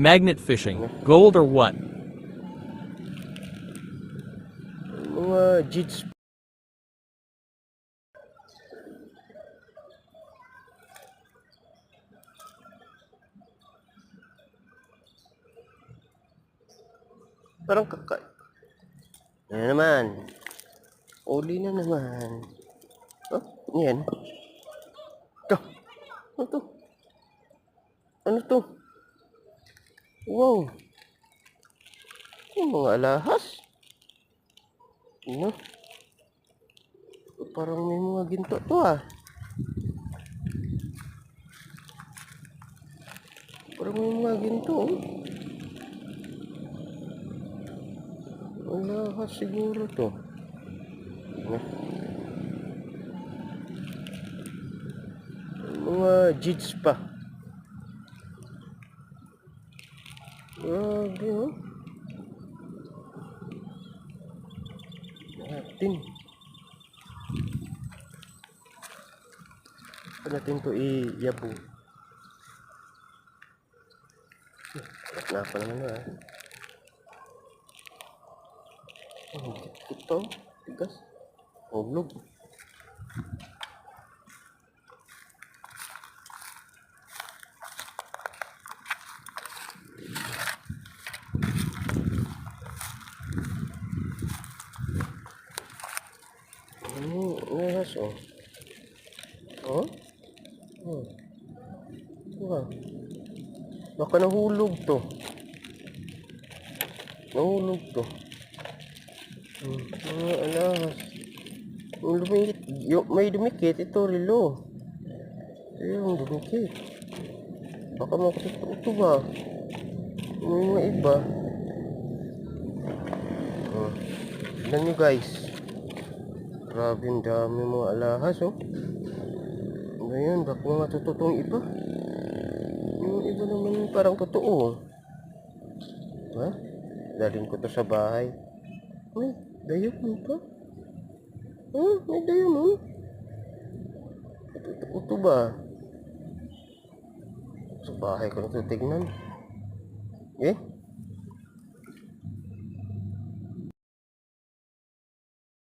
Magnet fishing. Gold or what? Mga jits. Parang kakay. Ano naman? Uli na naman. Oh, yan. Ito. Ano to? Ano to? Wow. Yung mga alahas. Ano? Parang may mga ginto to ah. Parang may mga ginto oh. Alahas siguro to. Ano? Mga jits pa. Grabe oh. Natin. Natin to i-yabo. Na pa naman ah. Ito, tigas. Oblog. Nahas oh. Oh? Oh. Wow. Baka nahulog to. Nahulog to. Alahas. May dumikit. Ito rilo. Ayun, dumikit. Baka makatutok ito ba? May mga iba. Tignan nyo guys. Grabe ang dami mga alahas oh. Ngayon, baka matututong iba. Yung iba naman parang totoo. Ha? Daling ko to sa bahay. Uy, diamond pa. May diamond. Ito ba? Sa bahay ko na ito tignan. Eh?